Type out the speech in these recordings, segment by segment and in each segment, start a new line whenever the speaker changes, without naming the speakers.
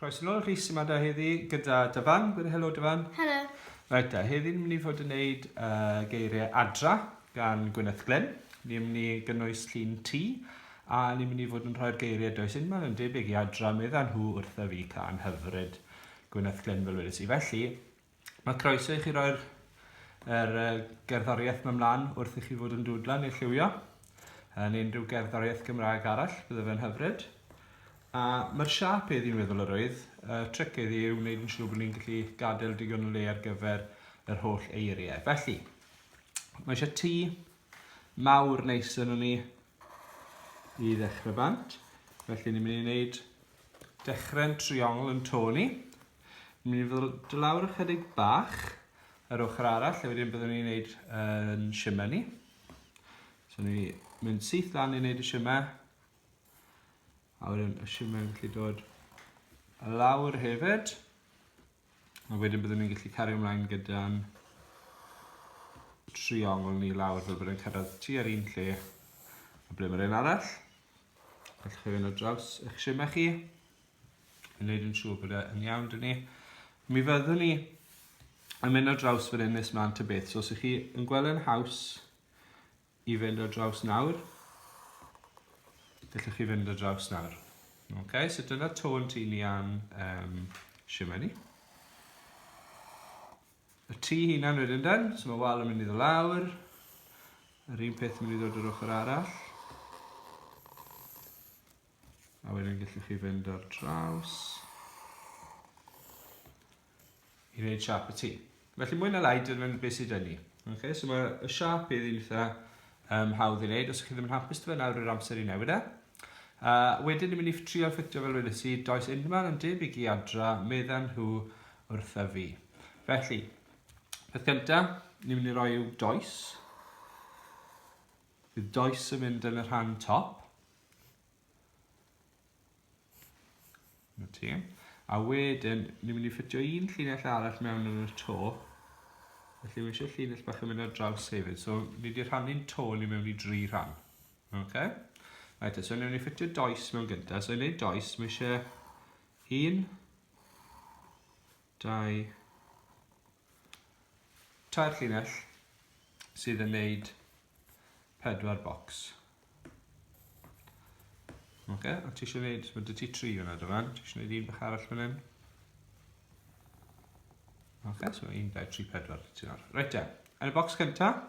Croeso nôl, Rhys yma da heddi gyda Dyfan. Helo Dyfan.
Helo.
Reit, heddi ni'n mynd i fod yn gwneud geiriau Adra gan Gwyneth Glyn. Ni'n mynd i gynnwys llun T a ni'n mynd i fod yn rhoi'r geiriau does unman yn debyg i Adra meddan nhw wrtho fi can hyfryd Gwyneth Glyn fel wedys i. Felly, mae croeso i chi roi'r gerddoriaeth mewn mlaen wrth i chi fod yn dwdlan neu lliwio. Neu unrhyw gerddoriaeth Gymraeg arall, bydde fe'n hyfryd. A mae'r siap eddi'n meddwl yr oedd, tric eddi yw wneud yn siŵr bod ni'n gallu gadael digon o le ar gyfer yr holl eiriau. Felly, mae eisiau tŷ mawr neis yn ni i ddechrau bant. Felly ni'n mynd i wneud dechrau'n triongl yn toni. Ni'n mynd i fod lawr ychydig bach ar ochr arall, lle wedyn byddwn ni'n wneud yn shimmer ni. So ni'n mynd syth lan i wneud y shimmer. A wedyn y shimmer yn gallu dod lawr hefyd. A wedyn byddwn ni'n gallu cario ymlaen gyda'n triongl ni lawr fel byddwn ni'n cyrraedd tu ar un lle a ble mae'r un arall. Gallwch chi fynd ar draws eich shimmer chi. Yn wneud yn siŵr bod e'n iawn dyn ni. Mi fyddwn ni yn mynd ar draws fan hyn nes mlaen ta beth. So os ych chi yn gweld yn haws i fynd ar draws nawr, gallwch chi fynd ar draws nawr. Okay, so dyna tôn tŷ ni am shimmer ni. Y tŷ hunan wedyn den, so mae wal yn mynd i ddod lawr. Yr un peth yn mynd i ddod ar ochr arall. A wedyn gallwch chi fynd ar draws i wneud siap y tŷ. Felly mwy na lai dyna'n beth sydd dyn ni. Okay, so mae y siap eddi'n eitha hawdd i wneud. Os ych chi ddim yn hapus dy fe nawr yw'r amser i newid e. Wedyn ni'n mynd i trio ffitio fel wedys i, does unman yn debyg i Adra, meddan nhw wrtho fi. Felly, peth gyntaf, ni'n mynd i roi yw does. Bydd does yn mynd yn y rhan top. A wedyn, ni'n mynd i ffitio un llinell arall mewn yn y to. Felly, mae eisiau llinell bach yn mynd ar draws hefyd. So, ni wedi rhannu'n to ni mewn i 3 rhan. Okay? Right, so ni'n mynd i ffitio does mewn gyntaf. So i wneud does, mae eisiau 1, 2, 3 llinell sydd yn wneud 4 bocs. Okay, a ti eisiau wneud, mae dy ti 3 hwnna dyfan, ti eisiau wneud un bach arall fan hyn. Okay, so 1, 2, 3, 4. Right, yn y bocs cyntaf,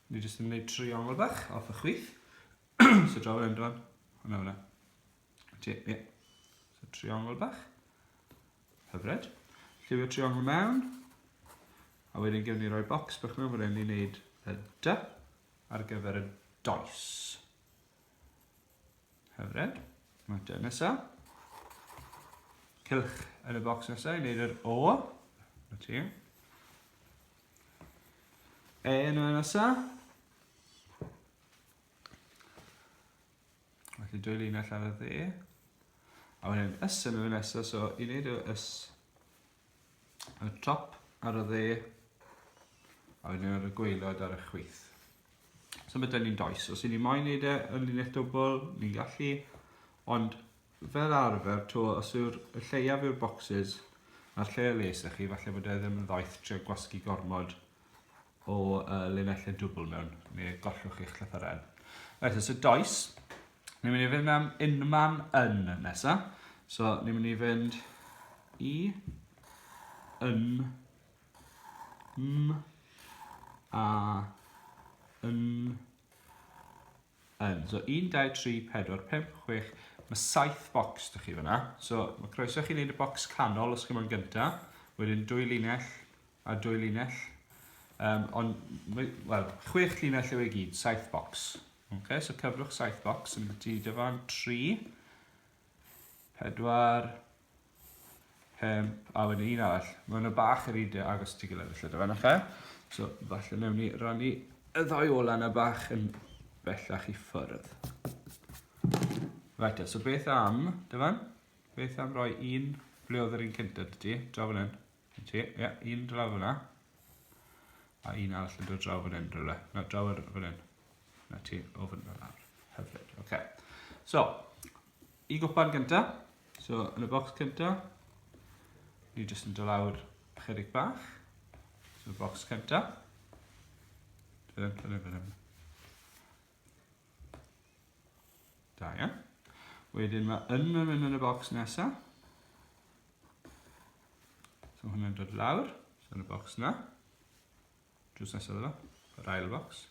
ni jyst yn wneud triongl bach off y chwith. So draw yn dyfan, hwnna. Ie. So triongl bach. Hyfryd. Lliwio triongl mewn. A wedyn gewn ni roi bocs bach mewn, wedyn ni'n wneud y dy ar gyfer y does. Hyfryd. Right, nesaf. Cylch yn y bocs nesaf, i wneud yr o. E yn y nesaf. Felly 2 linell ar y dde. A wedyn ys yn y nesaf, so i wneud y ys y top ar y dde. A wedyn ar y gwaelod ar y chwith. So mae dyn ni'n does. Os i ni moyn wneud yn linell dwbl, ni'n gallu. Ond fel arfer, os yw'r lleiaf yw'r bocsys a'r lle y les chi, falle bod e ddim yn ddoeth trio gwasgu gormod o linellau dwbl mewn, neu gollwch i'ch llythyren. Right, so does. Ni'n mynd i fynd am unman yn nesaf. So, ni'n mynd i fynd i, yn, a, yn. So, 1, 2, 3, 4, 5, 6. Mae 7 bocs dych chi fyna. So, mae croeso chi wneud y bocs canol os chi moyn gyntaf. Wedyn 2 linell a 2 linell. Ond, wel, 6 linell yw ei gyd, 7 bocs. Okay, so cyflwch 7 bocs yn gyda dyfan 3, 4, 5, a wedyn un arall. Mae hwnna bach yr un agos ti gilydd felly dyfan eich. So, falle newn ni rannu y 2 ola yna bach yn bellach i ffwrdd. Right, so beth am, dyfan? Beth am roi un, ble oedd yr un cyntaf ti? Draw fan hyn. Ie, un draw fyna. A un arall yn dod draw fan hyn, rhywle. Na, draw fan hyn. Na ti, o fyna lawr. Hyfryd, okay. So, i gwpan gyntaf. So, yn y bocs cyntaf, ni jyst yn dod lawr chydig bach. So, y bocs cyntaf. Da iawn. Wedyn mae yn mynd yn y bocs nesaf. So, hwnna'n dod lawr. So, yn y bocs yna. Drws nesaf ddod o. Yr ail bocs.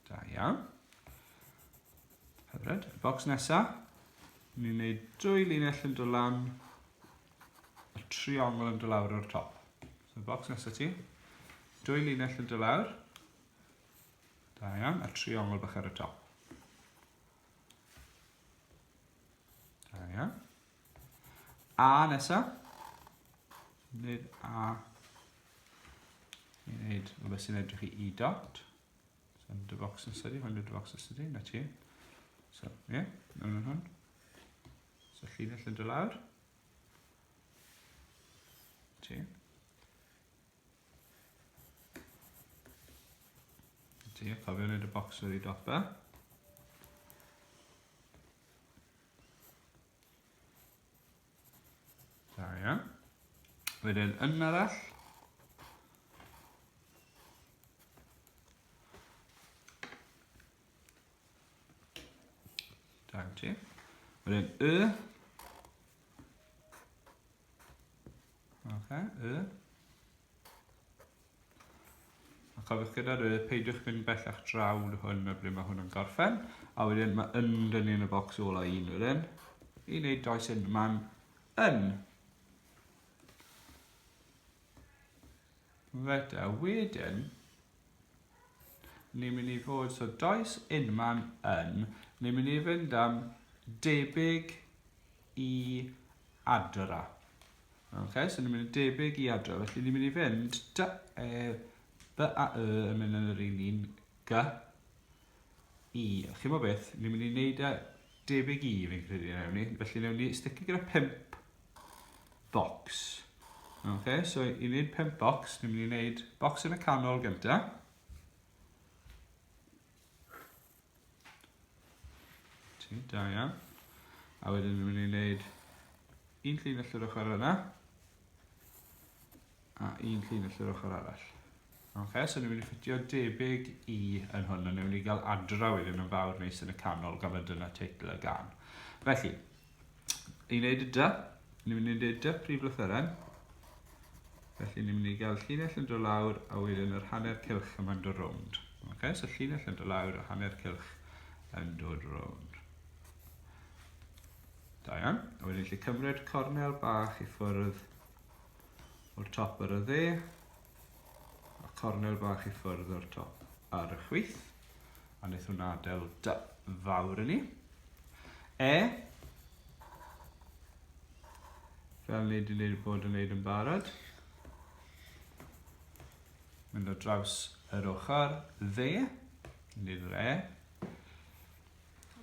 Da iawn. Hyfryd. Y bocs nesaf. Ni'n gwneud 2 linell yn dod lan. A triongl yn dod lawr o'r top. So, y bocs nesaf ti. 2 linell yn dod lawr. Da iawn. A triongl bach ar y top. Da iawn. A nesaf. Ni'n A. Ni'n gwneud rhywbeth sy'n edrych i dot. So, yn dy bocs nesaf di. Hwn yw'r bocs nesaf di. Na ti. So, ie. Hwn. So, llinell yn dod lawr. Ti. Ti, cofio wneud y bocs wedi dopa. Da iawn. Wedyn yn arall. Da iawn ti. Wedyn Y. A cofiwch gyda'r peidiwch mynd bellach draw hwn o ble mae hwn yn gorffen. A wedyn mae yn dynnu yn y bocs ola un wedyn. I wneud does unman yn. Feta, wedyn, ni'n mynd i fod, so does unman yn, ni'n mynd i fynd am debyg i Adra. Okay, so ni'n mynd i debyg i Adra, felly ni'n mynd i fynd B a Y yn mynd yn yr un un G, I. Chi mo beth, ni'n mynd i wneud debyg I fi'n credu newn ni, felly newn ni sticio gyda 5 bocs. Okay, so i wneud 5 bocs, ni'n mynd i wneud bocs yn y canol gyntaf. Da iawn. A wedyn ni'n mynd i wneud 1 llinell yr ochr yna. A 1 llinell yr ochr arall. Okay, so ni'n mynd i ffitio debyg I yn hwn, a ni'n mynd i gael Adra wedyn yn fawr neis yn y canol, gan fod dyna teitl y gan. Felly, i wneud y dy, ni'n mynd i wneud dy prif lythyren. Felly ni'n mynd i gael llinell yn dod lawr a wedyn yr hanner cylch yma'n dod rownd. Okay, so llinell yn dod lawr a hanner cylch yn dod rownd. Da iawn. A wedyn lle cymryd cornel bach I ffwrdd o'r top ar y dde. A cornel bach I ffwrdd o'r top ar y chwith. A wnaeth hwnna adael dy fawr i ni. Fel ni wedi bod yn neud yn barod. Mynd o draws yr ochr dde. Nid yr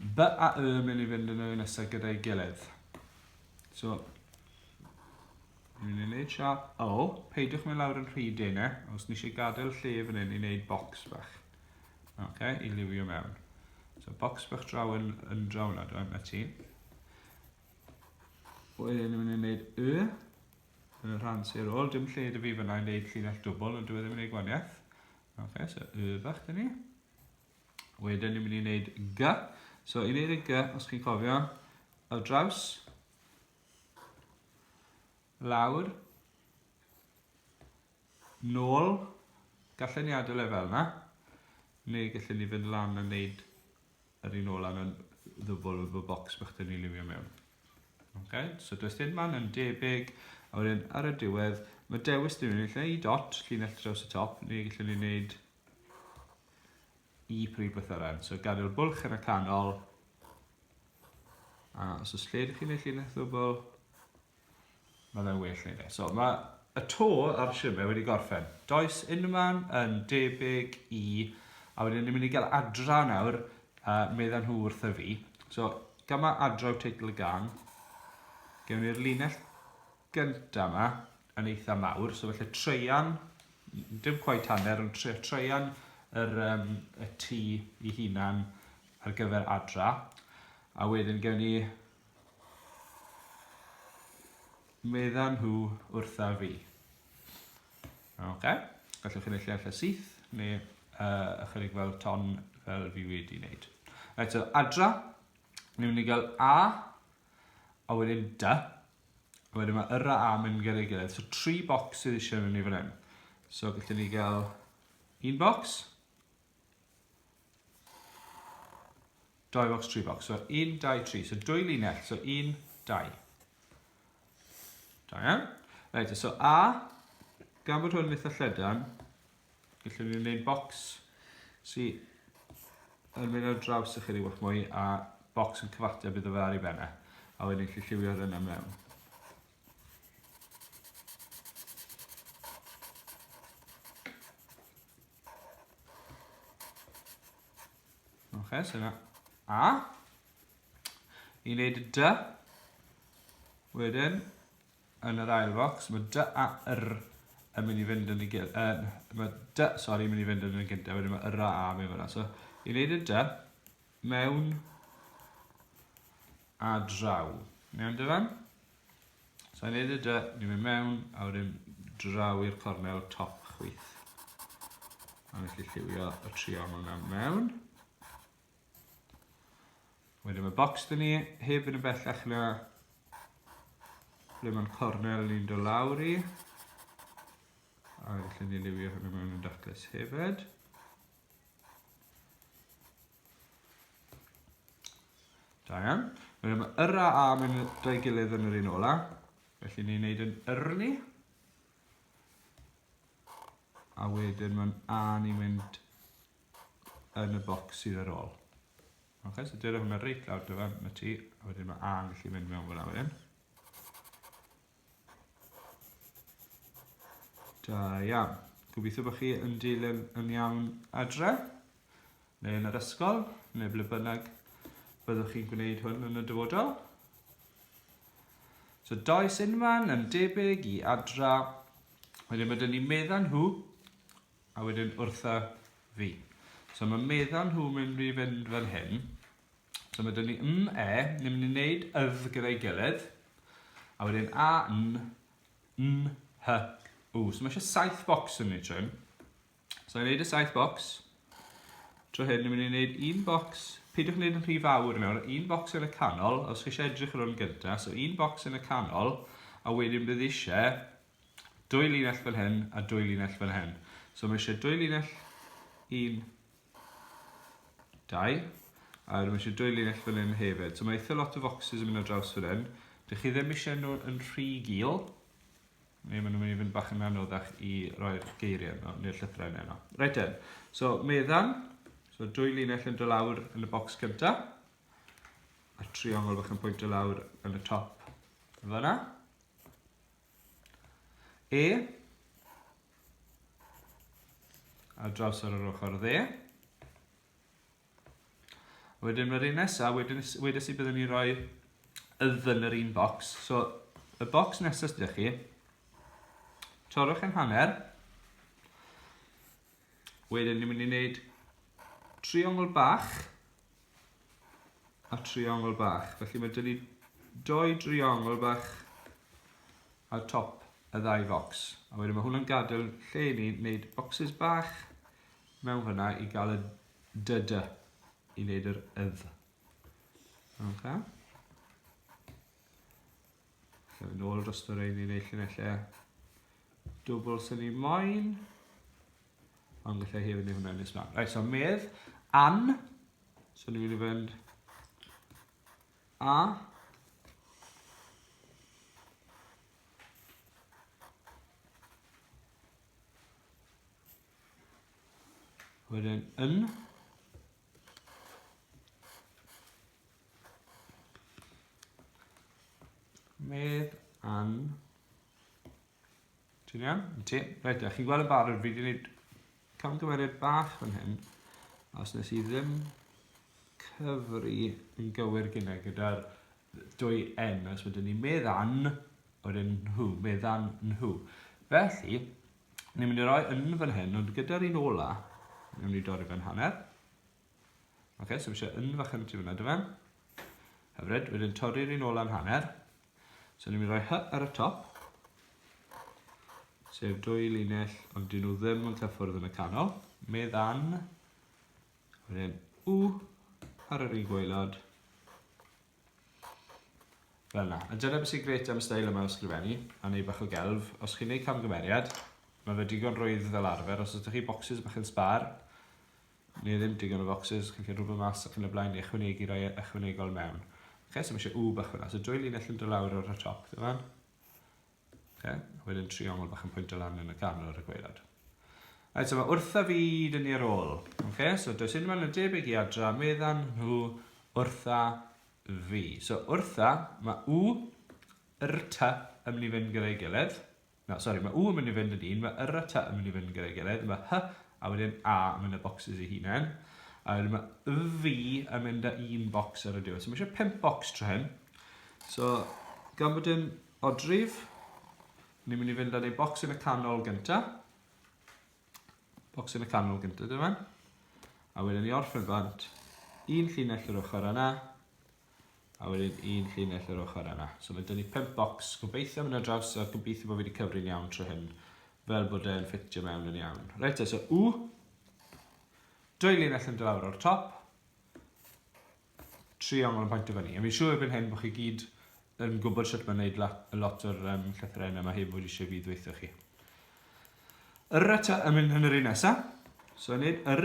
B a Y mynd I fynd yn y nesaf gyda'i gilydd. So, ni'n mynd I wneud siap O. Peidiwch mynd lawr yn rhy denau, os ni eisiau gadael lle fan hyn I wneud bocs bach. Okay, I liwio mewn. So, bocs bach draw yn draw na, dwi'n na ti. Wedyn ni'n mynd I wneud Y. Yn y rhan sy'n ôl, dim lle dy fi fyna I wneud llinell dwbl, ond dwi ddim yn wneud gwaniaeth. Okay, so Y bach dyn ni. Wedyn ni'n mynd I wneud G. So, I wneud y G, os chi'n cofio, o draws, lawr, nôl, gallen ni adael fel yna, neu gallen ni fynd lan a wneud yr un ôl yn ddwbl o bocs bach dyn ni liwio mewn. Okay? So, does dim man yn debyg, a wedyn ar y diwedd, mae dewis dyn ni, lle I dot, llinell draws y top, neu gallen ni wneud I prif lythyren. So, gadael bwlch yn y canol. A os oes lle ydych chi'n neud llinell ddwbl, mae fe'n well neud e. So, mae y to ar siwmau wedi gorffen. Does unman yn debyg I, a wedyn ni'n mynd I gael Adra nawr, meddan nhw wrtho fi. So, gan mae Adra o teitl y gan, gewn ni'r linell gyntaf yma yn eitha mawr. So, felly treian, dim quite hanner, ond treian y tŷ I hunan ar gyfer Adra. A wedyn gewn ni meddan nhw wrtha fi. Gallwch chi'n eich lle syth, neu ychydig fel ton fel fi wedi wneud. Right, so adra, ni'n mynd i gael a wedyn dy. A wedyn mae yr a mynd gyda'i gilydd. So 3 bocsys eisiau mynd i fan hyn. So gallwn ni gael 1 bocs, 2 bocs, 3 bocs. So 1, 2, 3. So 2 linell. So 1, 2. Da iawn. Right, so a, gan bod hwn eitha llydan, gallwn ni wneud bocs sy'n mynd ar draws ychydig wrth mwy a bocs yn cyfateb iddo fe ar ei benne. A wedyn chi lliwio hynny mewn. So yna a. I wneud y dy. Wedyn, yn yr ail bocs, mae dy a yr yn mynd i fynd yn y gyntaf. Mae dy, sori, yn mynd i fynd yn y gyntaf. Wedyn mae yr a mewn fyna. So, i wneud y dy mewn a draw. Mewn dyfan. So, i wneud y dy, ni'n mynd mewn, a wedyn draw i'r cornel top chwith. A ni'n gallu lliwio y triongl yna mewn. Wedyn mae bocs dyn ni heb yn y bellach yna ble mae'n cornel ni'n dod lawr i. A gallwn ni liwio hynny mewn yn daclus hefyd. Da iawn. Wedyn mae yr a mynd drwy gilydd yn yr un ola. Felly ni'n neud yn yr ni. A wedyn mae'n a ni'n mynd yn y bocs sydd ar ôl. So dyna hwnna reit lawr dyfa yn y tŷ, a wedyn mae a yn gallu mynd mewn fyna wedyn. Da iawn. Gobeithio bod chi yn dilyn yn iawn adre, neu yn yr ysgol, neu ble bynnag byddwch chi'n gwneud hwn yn y dyfodol. So does unman yn debyg i adra, wedyn mae dyn ni meddan nhw, a wedyn wrtha fi. So mae meddan nhw mynd i fynd fan hyn. So mae dyn ni ni'n mynd i wneud yf gyda'i gilydd. A wedyn a, hy, w. So mae eisiau 7 bocs yn ei trwy. So i'n wneud y 7 bocs. Trwy hyn, ni'n mynd i wneud 1 bocs. Peidiwch wneud yn rhy fawr mewn. 1 bocs yn y canol. Os chi eisiau edrych ar hwn gyntaf. So 1 bocs yn y canol. A wedyn bydd eisiau 2 linell fel hyn a 2 linell fel hyn. So mae eisiau 2 linell 1, 2, a mae eisiau 2 linell fel hyn hefyd. So mae eitha lot o focsys yn mynd ar draws fel hyn. Dych chi ddim eisiau nhw yn rhy gil. Neu maen nhw'n mynd i fynd bach yn anoddach i roi'r geiriau neu'r llythrau yno. Reit yn. So meddan. So 2 linell yn dod lawr yn y bocs cyntaf. A triongl bach yn pwyntio lawr yn y top. Fyna. E. A draws ar yr ochr dde. Wedyn mae'r un nesaf, wedys i byddwn ni roi ydd yn yr un bocs. So, y bocs nesaf ydych chi, torrwch yn hanner. Wedyn ni'n mynd i wneud triongl bach a triongl bach. Felly mae dyn ni 2 triongl bach ar top y 2 bocs. A wedyn mae hwnna'n gadael lle i ni wneud bocsys bach mewn fyna i gael y dy i wneud yr ydd. Okay. Felly nôl dros yr ein i wneud llunellau dwbl sy'n ni moyn. Ond gallai hefyd ni hwnna'n nes mlaen. Right, so medd, an. So ni'n mynd i fynd a. Wedyn yn. Medd, an. Ti'n iawn? Ti? Reit, chi'n gweld y barod, fi wedi gwneud camgymeriad bach fan hyn. Os nes i ddim cyfri yn gywir gyda'r 2 N. Os wedyn ni meddan, wedyn nhw, meddan nhw. Felly, ni'n mynd i roi yn fan hyn, ond gyda'r un ola, ni'n mynd i dorri fan hanner. Ok, so eisiau yn fach yn ti fyna, dyfan. Hyfryd, wedyn torri'r un ola'n hanner. So ni'n mynd i roi hy ar y top. Sef 2 linell, ond dyn nhw ddim yn cyffwrdd yn y canol. Meddan. Wedyn w ar yr un gwaelod. Fel yna. A dyna beth sy'n greit am y steil yma o sgrifennu, a neu bach o gelf. Os chi'n neud camgymeriad, mae fe digon rwydd fel arfer. Os ydych chi bocsys bach yn sbar, neu ddim digon o bocsys, chi'n cael rhywbeth mas ac yn y blaen i ychwanegu rhoi ychwanegol mewn. Okay, so mae eisiau w bach hwnna. So 2 linell yn dod lawr o'r top, dyma. Okay. Wedyn triongl bach yn pwyntio lan yn y canol o'r gwaelod. Right, so mae wrtha fyd yn i'r ôl. Okay, so does unrhyw yn debyg i Adra, meddan nhw wrtha fi. So wrtha, mae w, yr ty yn mynd i fynd gyda'i gilydd. No, sori, mae w yn mynd i fynd yn un, mae yr ty yn mynd i fynd gyda'i gilydd. Mae hy a wedyn a yn mynd y bocsys i hunain. A wedyn mae fi yn mynd â un bocs ar y diwedd. So mae eisiau 5 bocs tro hyn. So, gan bod yn odrif, ni'n mynd i fynd â ei bocs yn y canol gyntaf. Bocs yn y canol gyntaf, dyma. A wedyn ni orffen bant, 1 llinell yr ochr yna, a wedyn 1 llinell yr ochr yna. So mae dyn ni 5 bocs, gobeithio mynd ar draws, a gobeithio bod fi wedi cyfri'n iawn tro hyn, fel bod e'n ffitio mewn yn iawn. Reit, so w, 2 llinell yn dod lawr o'r top, triongl yn pwyntio fyny. A fi'n siŵr erbyn hyn bod chi gyd yn gwybod sut mae'n gwneud lot o'r llythrenau yma heb bod eisiau fi ddweithio chi. Yr ty yn mynd yn yr un nesaf. So, yn neud yr.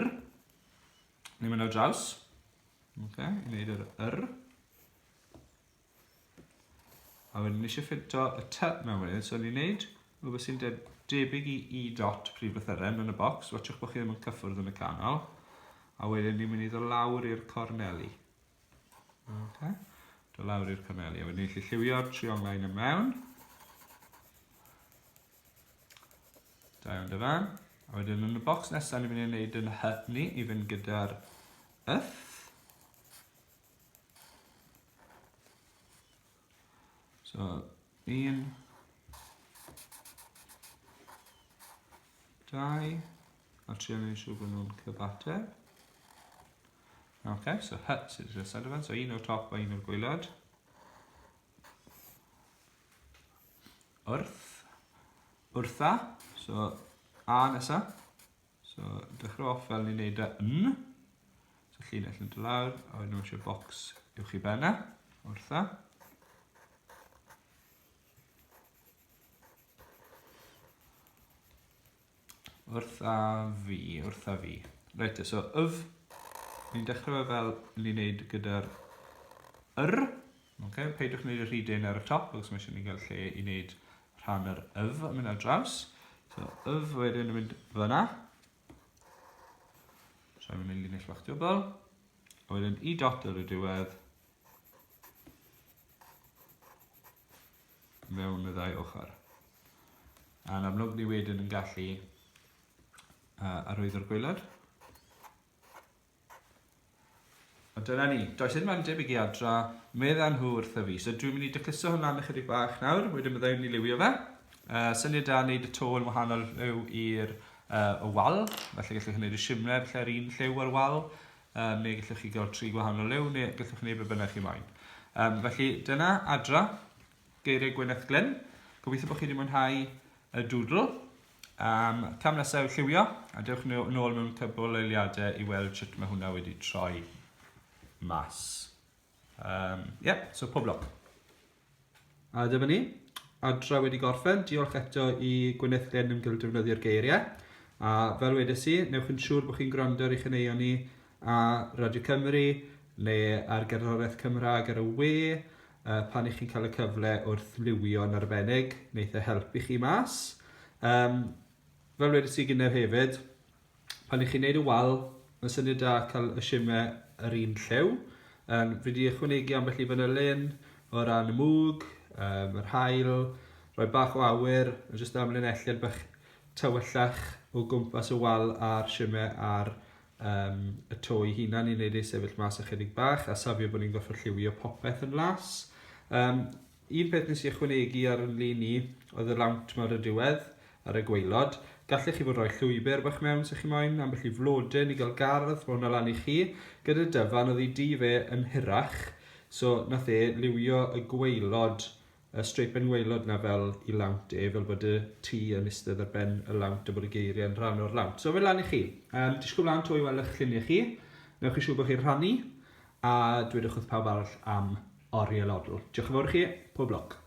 Ni'n mynd ar draws. Okay, yn neud yr. A wedyn ni eisiau ffito y ty mewn wedyn. So, ni'n neud rhywbeth sy'n debyg i i dot prif lythyren yn y bocs. Watchwch bod chi ddim yn cyffwrdd yn y canol. A wedyn ni'n mynd i ddod lawr i'r corneli. Okay. Dod lawr i'r corneli. A wedyn ni'n lliwio'r trionglau yn mewn. Da iawn dyfan. A wedyn yn y bocs nesaf ni'n mynd i wneud yn hy ni i fynd gyda'r yth. So, 1, 2, a trio ni'n siŵr bod nhw'n cyfateb. Ok, so hy sydd wedi'i rhesed dyfan. So, 1 o'r top a 1 o'r gwaelod. Wrth. Wrtha. So, a nesa. So, dechrau off fel ni'n neud yn. So, llinell yn dod lawr. A wedyn nhw eisiau bocs uwch i benna. Wrtha. Wrtha fi. Wrtha fi. Reit, so, yf. Ni'n dechrau fel ni'n neud gyda'r yr. Okay, peidwch wneud y rhydyn ar y top, os mae eisiau ni gael lle i wneud rhan yr yf yn mynd ar draws. So, yf wedyn yn mynd fyna. So, yn mynd linell bach dwbl. A wedyn i dot ar y diwedd. Mewn y 2 ochr. A'n amlwg ni wedyn yn gallu arwyddo'r gwaelod. A dyna ni. Does ddim yn debyg i Adra, meddan nhw wrtha fi. So dwi'n mynd i decluso hwnna'n ychydig bach nawr, wedyn byddai'n ni liwio fe. Syniad da wneud y to yn wahanol lliw i'r wal. Felly gallwch chi wneud y simler lle ar un lliw ar wal. Neu gallwch chi gael 3 gwahanol liw, neu gallwch chi wneud be bynnag chi moyn. Felly dyna Adra, Geiriau Gwyneth Glyn. Gobeithio bod chi wedi mwynhau y ddŵdl. Cam nesaf yw lliwio, a dewch nôl mewn cybl eiliadau i weld sut mae hwnna wedi troi mas. So pob lwc. A dyma ni, Adra wedi gorffen. Diolch eto i Gwyneth Glyn am gael defnyddio'r geiriau. A fel wedes i, newch yn siŵr bod chi'n gwrando ar eich cyneuon ni a Radio Cymru neu ar gerddoriaeth Cymraeg ar y we pan i chi'n cael y cyfle wrth liwio'n arbennig, wneith e helpu chi mas. Fel wedes i gynnau hefyd, pan i chi'n neud y wal, mae'n syniad da cael y simau yr un lliw. Fi wedi ychwanegu ambell i fanylun o ran y mwg, yr haul, rhoi bach o awyr, a jyst amlinelliad bach tywyllach o gwmpas y wal a'r simau a'r y to i hunan i wneud ei sefyll mas ychydig bach, a safio bod ni'n gorfod lliwio popeth yn las. Un peth nes i ychwanegu ar yn lun ni oedd y lawnt mawr y diwedd ar y gwaelod. Gallech chi fod rhoi llwybr bach mewn sy'ch chi moyn, ambell i flodyn i gael gardd, mae hwnna lan i chi. Gyda dyfan oedd ei di fe yn hirach, so nath e liwio y gwaelod streipen waelod na fel i lawnt fel bod y T yn eistedd ar ben y lawnt a bod y geiriau yn rhan o'r lawnt. So fe lan i chi. Disgwyl lan to i weld eich lluniau chi. Newch chi siŵr bod chi'n rhannu a dwedwch wrth pawb arall am Orielodl. Diolch yn fawr i chi, pob lwc.